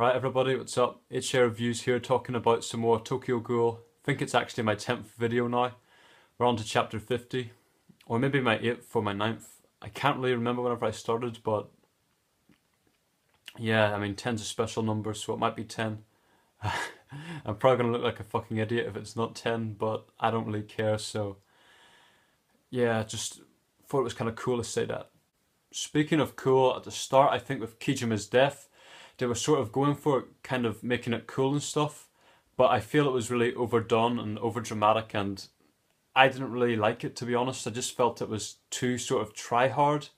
Right, everybody, what's up? HA Reviews here, talking about some more Tokyo Ghoul. I think it's actually my 10th video now. We're on to chapter 50, or maybe my 8th or my 9th. I can't really remember whenever I started, but yeah, I mean, 10's a special number, so it might be 10. I'm probably gonna look like a fucking idiot if it's not 10, but I don't really care, so yeah, just thought it was kind of cool to say that. Speaking of cool, at the start, I think with Kijima's death, they were sort of going for it, kind of making it cool and stuff, but I feel it was really overdone and overdramatic, and I didn't really like it, to be honest. I just felt it was too sort of try hard.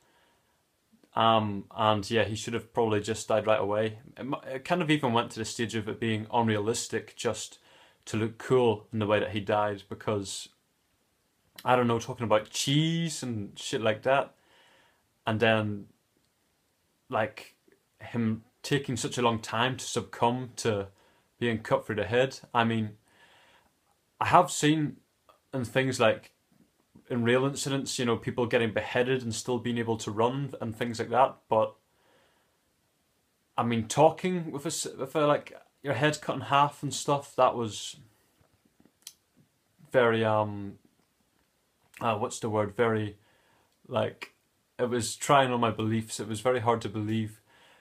And yeah, he should have probably just died right away. It kind of even went to the stage of it being unrealistic just to look cool in the way that he died, because I don't know, talking about cheese and shit like that, and then like him taking such a long time to succumb to being cut through the head. I mean, I have seen in things like in real incidents, you know, people getting beheaded and still being able to run and things like that. But I mean, talking with a like your head cut in half and stuff, that was very what's the word? Very like it was trying on my beliefs. It was very hard to believe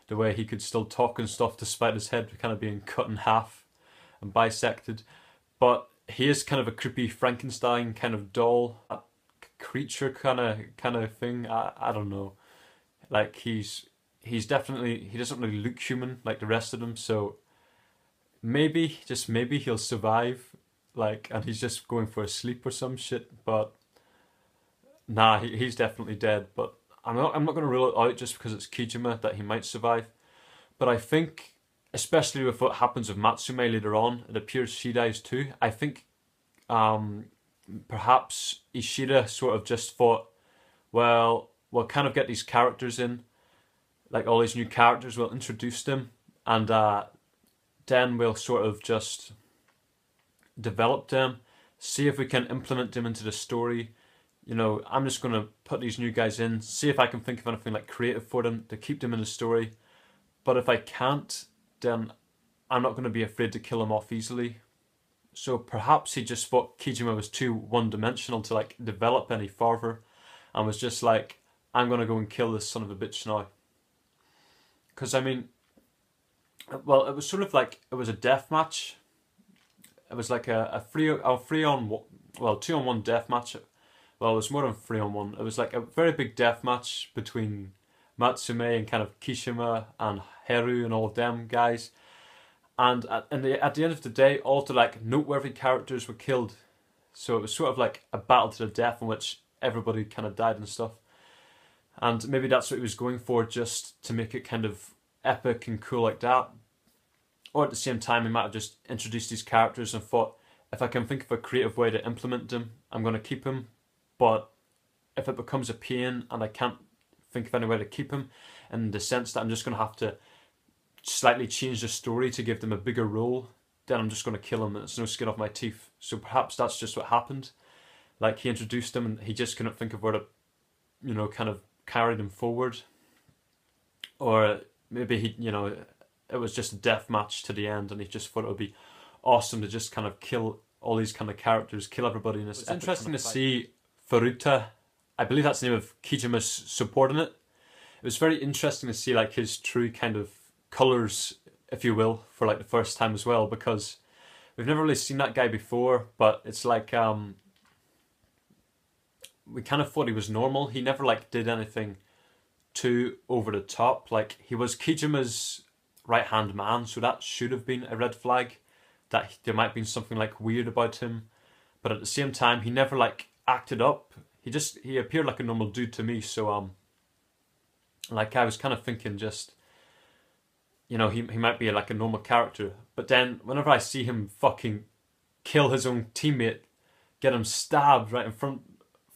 the way he could still talk and stuff despite his head kind of being cut in half and bisected. But he is kind of a creepy Frankenstein kind of doll, creature kind of thing. I don't know. Like he's definitely, he doesn't really look human like the rest of them. So maybe, just maybe he'll survive. Like, and he's just going for a sleep or some shit. But nah, he's definitely dead. But I'm not going to rule it out just because it's Kijima that he might survive. But I think, especially with what happens with Matsume later on, it appears she dies too. I think perhaps Ishida sort of just thought, well, we'll kind of get these characters in, like all these new characters, we'll introduce them, and then we'll sort of just develop them, see if we can implement them into the story. You know, I'm just going to put these new guys in, see if I can think of anything like creative for them to keep them in the story. But if I can't, then I'm not going to be afraid to kill him off easily. So perhaps he just thought Kijima was too one-dimensional to like develop any further, and was just like, I'm going to go and kill this son of a bitch now. Because I mean, well, it was sort of like, it was a death match. It was like a three on, well, 2-on-1 death match. Well, it was more than 3-on-1. It was like a very big death match between Matsume and kind of Kishima and Heru and all of them guys. And at the end of the day, all the like noteworthy characters were killed. So it was sort of like a battle to the death in which everybody kind of died and stuff. And maybe that's what he was going for, just to make it kind of epic and cool like that. Or at the same time, he might have just introduced these characters and thought, if I can think of a creative way to implement them, I'm going to keep him. But if it becomes a pain and I can't think of any way to keep him, in the sense that I'm just going to have to slightly change the story to give them a bigger role, then I'm just going to kill him and it's no skin off my teeth. So perhaps that's just what happened. Like, he introduced them and he just couldn't think of where to, you know, kind of carry them forward. Or maybe he, you know, it was just a death match to the end and he just thought it would be awesome to just kind of kill all these kind of characters, kill everybody in this. It's interesting to see Furuta, I believe that's the name of Kijima's subordinate. It was very interesting to see like his true kind of colours, if you will, for like the first time as well, because we've never really seen that guy before, but it's like we kind of thought he was normal. He never like did anything too over the top. Like, he was Kijima's right hand man, so that should have been a red flag, that there might have been something like weird about him. But at the same time, he never like acted up. He appeared like a normal dude to me. So like, I was kind of thinking, just, you know, he might be like a normal character. But then whenever I see him fucking kill his own teammate, get him stabbed right in front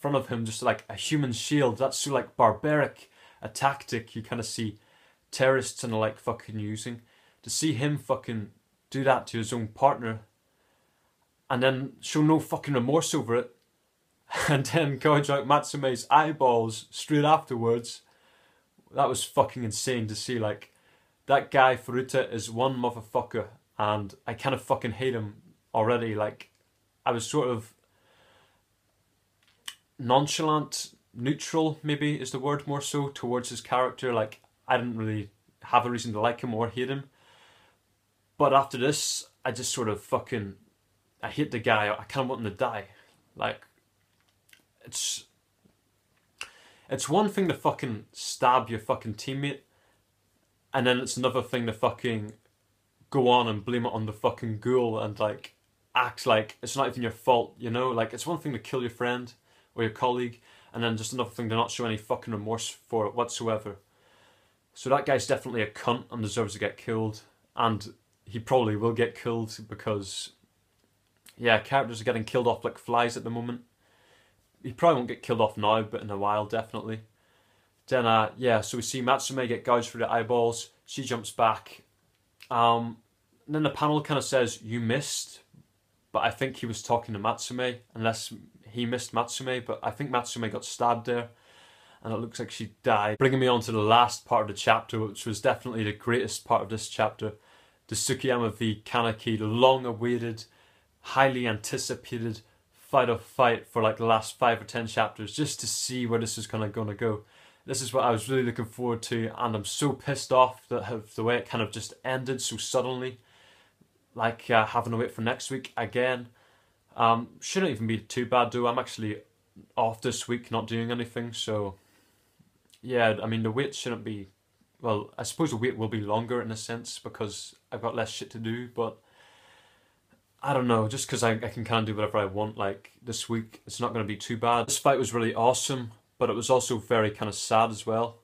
of him, just like a human shield, that's so like barbaric a tactic you kind of see terrorists and like fucking using. To see him fucking do that to his own partner and then show no fucking remorse over it, and then gouge out Matsume's eyeballs straight afterwards, that was fucking insane to see. Like, that guy Furuta is one motherfucker, and I kind of fucking hate him already. Like, I was sort of nonchalant, neutral maybe is the word, more so towards his character. Like, I didn't really have a reason to like him or hate him. But after this, I just sort of fucking, I hate the guy. I kind of want him to die. Like, it's one thing to fucking stab your fucking teammate, and then it's another thing to fucking go on and blame it on the fucking ghoul and like act like it's not even your fault, you know? Like, it's one thing to kill your friend or your colleague, and then just another thing to not show any fucking remorse for it whatsoever. So that guy's definitely a cunt and deserves to get killed, and he probably will get killed because, yeah, characters are getting killed off like flies at the moment. He probably won't get killed off now, but in a while, definitely. Then, yeah, so we see Matsume get gouged through the eyeballs. She jumps back. And then the panel kind of says, "You missed," but I think he was talking to Matsume, unless he missed Matsume, but I think Matsume got stabbed there, and it looks like she died. Bringing me on to the last part of the chapter, which was definitely the greatest part of this chapter. The Tsukiyama v Kaneki, the long-awaited, highly anticipated fight for like the last 5 or 10 chapters, just to see where this is gonna go. This is what I was really looking forward to, and I'm so pissed off that the way it kind of just ended so suddenly. Like having to wait for next week again. Shouldn't even be too bad though. I'm actually off this week, not doing anything, so yeah, I mean the wait shouldn't be, well, I suppose the wait will be longer in a sense because I've got less shit to do, but I don't know, just because I can kind of do whatever I want, like this week, it's not going to be too bad. This fight was really awesome, but it was also very kind of sad as well.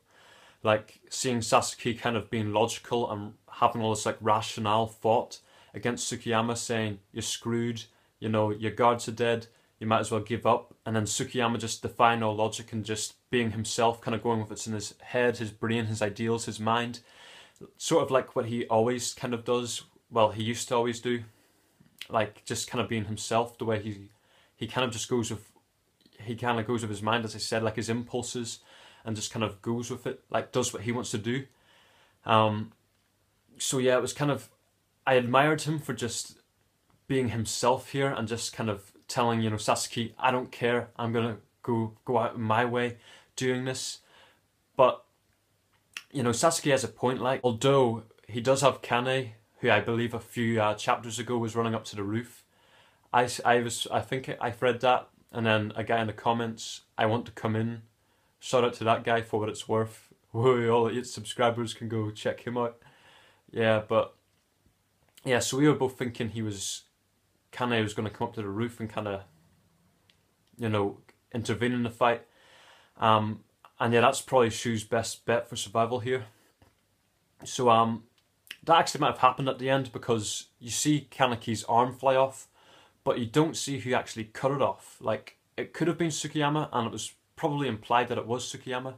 Like seeing Sasuke kind of being logical and having all this like rationale fought against Tsukiyama, saying, "You're screwed, you know, your guards are dead, you might as well give up." And then Tsukiyama just defying all logic and just being himself, kind of going with what's in his head, his brain, his ideals, his mind. Sort of like what he always kind of does, well, he used to always do. Like just kind of being himself, the way he kind of just goes with, he kind of goes with his mind, as I said, like his impulses, and just kind of goes with it, like does what he wants to do. So yeah, it was kind of, I admired him for just being himself here and just kind of telling, you know, Sasuke, I don't care, I'm gonna go out my way doing this. But you know, Sasuke has a point. Like, although he does have Kane, who I believe a few chapters ago was running up to the roof. I think I've read that, and then a guy in the comments, "I want to come in." Shout out to that guy for what it's worth. Whoa, all 8 subscribers can go check him out. Yeah, but yeah, so we were both thinking Kane was going to come up to the roof and kind of, you know, intervene in the fight. And yeah, that's probably Shu's best bet for survival here. So that actually might have happened at the end, because you see Kaneki's arm fly off, but you don't see who actually cut it off. Like, it could have been Tsukiyama, and it was probably implied that it was Tsukiyama,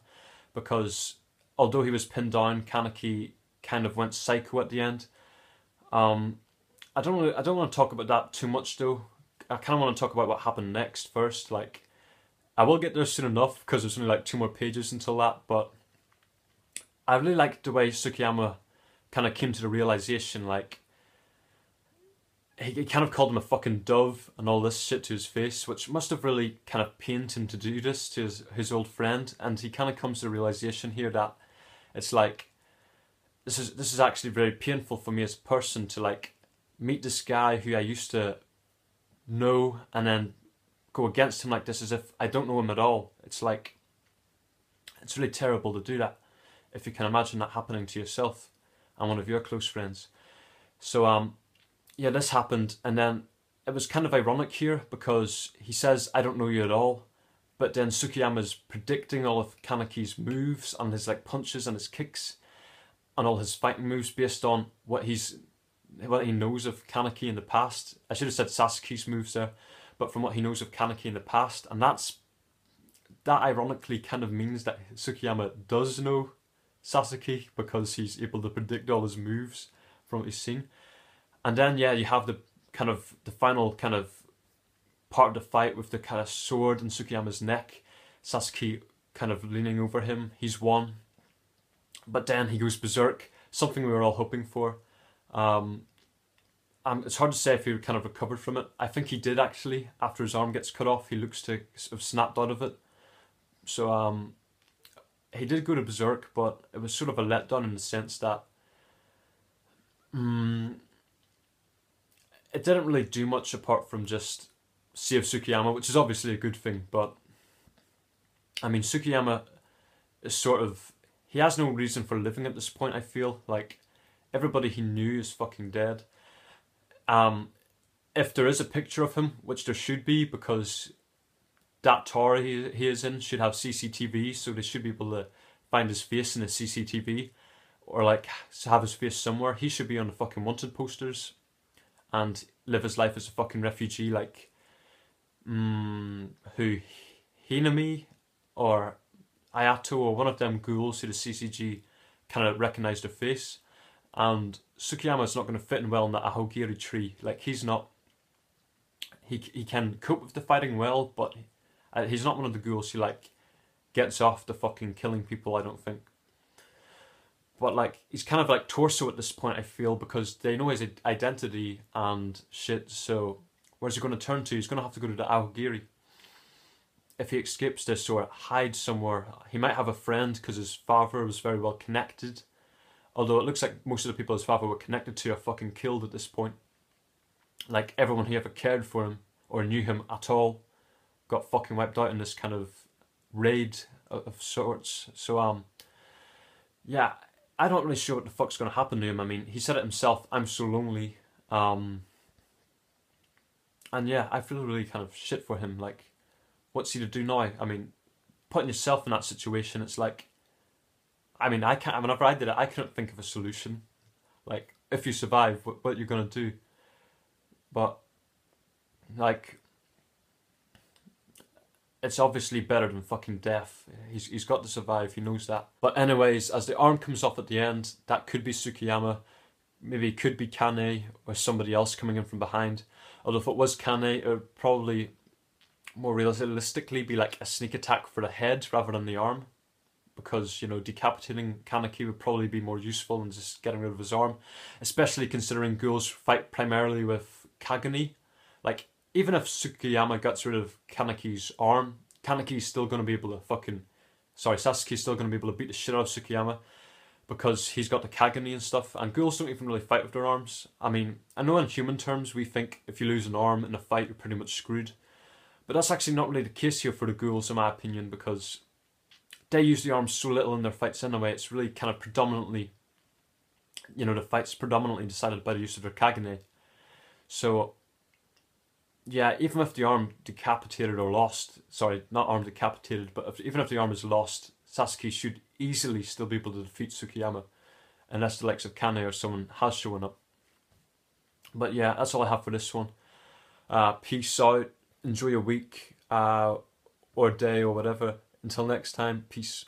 because although he was pinned down, Kaneki kind of went psycho at the end. I don't want to talk about that too much though. I kind of want to talk about what happened next first. Like, I will get there soon enough because there's only like 2 more pages until that, but I really liked the way Tsukiyama kind of came to the realization, like, he kind of called him a fucking dove and all this shit to his face, which must have really kind of pained him to do this to his old friend, and he kind of comes to the realization here that it's like, this is actually very painful for me as a person to like meet this guy who I used to know and then go against him like this as if I don't know him at all. It's like, it's really terrible to do that, if you can imagine that happening to yourself and one of your close friends. So yeah, this happened, and then it was kind of ironic here because he says, "I don't know you at all," but then Tsukiyama's predicting all of Kaneki's moves and his like punches and his kicks and all his fighting moves based on what he knows of Kaneki in the past. I should have said Sasuke's moves there, but from what he knows of Kaneki in the past, and that ironically kind of means that Tsukiyama does know Sasuke because he's able to predict all his moves from what he's seen. And then yeah, you have the final kind of part of the fight with the kind of sword in Tsukiyama's neck. Sasuke kind of leaning over him. He's won. But then he goes berserk, something we were all hoping for. Um, it's hard to say if he kind of recovered from it. I think he did actually. After his arm gets cut off, he looks to have snapped out of it. So he did go to berserk, but it was sort of a letdown in the sense that it didn't really do much apart from just save Tsukiyama, which is obviously a good thing. But I mean, Tsukiyama is sort of, he has no reason for living at this point. I feel like everybody he knew is fucking dead. If there is a picture of him, which there should be, because that tower he is in should have CCTV, so they should be able to find his face in the CCTV, or like have his face somewhere. He should be on the fucking wanted posters and live his life as a fucking refugee, like who, Hinami or Ayato or one of them ghouls who the CCG kind of recognised their face. And Tsukiyama's not going to fit in well in that Ahogiri tree. Like, he's not, he can cope with the fighting well, but he's not one of the ghouls who like gets off the fucking killing people, I don't think. But like, he's kind of like torso at this point, I feel, because they know his identity and shit. So where's he going to turn to? He's going to have to go to the Ahogiri. If he escapes this or hides somewhere, he might have a friend because his father was very well connected. Although it looks like most of the people his father were connected to are fucking killed at this point. Like, everyone who ever cared for him or knew him at all got fucking wiped out in this kind of raid of sorts. So yeah, I don't really sure what the fuck's going to happen to him. I mean, he said it himself, I'm so lonely. And yeah, I feel really kind of shit for him. Like, what's he to do now? I mean, putting yourself in that situation, it's like, I mean, I can't, whenever I did it, I couldn't think of a solution. Like, if you survive, what you're going to do. But, like, it's obviously better than fucking death. He's got to survive, he knows that. But anyways, as the arm comes off at the end, that could be Tsukiyama. Maybe it could be Kane or somebody else coming in from behind. Although if it was Kane, it would probably more realistically be like a sneak attack for the head rather than the arm. Because, you know, decapitating Kaneki would probably be more useful than just getting rid of his arm. Especially considering ghouls fight primarily with Kagami. Like, even if Tsukiyama gets rid of Kaneki's arm, Kaneki's still going to be able to Sasuke's still going to be able to beat the shit out of Tsukiyama. Because he's got the Kagami and stuff. And ghouls don't even really fight with their arms. I mean, I know in human terms we think if you lose an arm in a fight you're pretty much screwed. But that's actually not really the case here for the ghouls, in my opinion, because they use the arms so little in their fights anyway. It's really kind of predominantly, you know, the fight's predominantly decided by the use of their Kagane. So, yeah, even if the arm decapitated or lost, sorry, not arm decapitated, but even if the arm is lost, Sasuke should easily still be able to defeat Tsukiyama, unless the likes of Kane or someone has shown up. But yeah, that's all I have for this one. Peace out. Enjoy your week or day or whatever. Until next time, peace.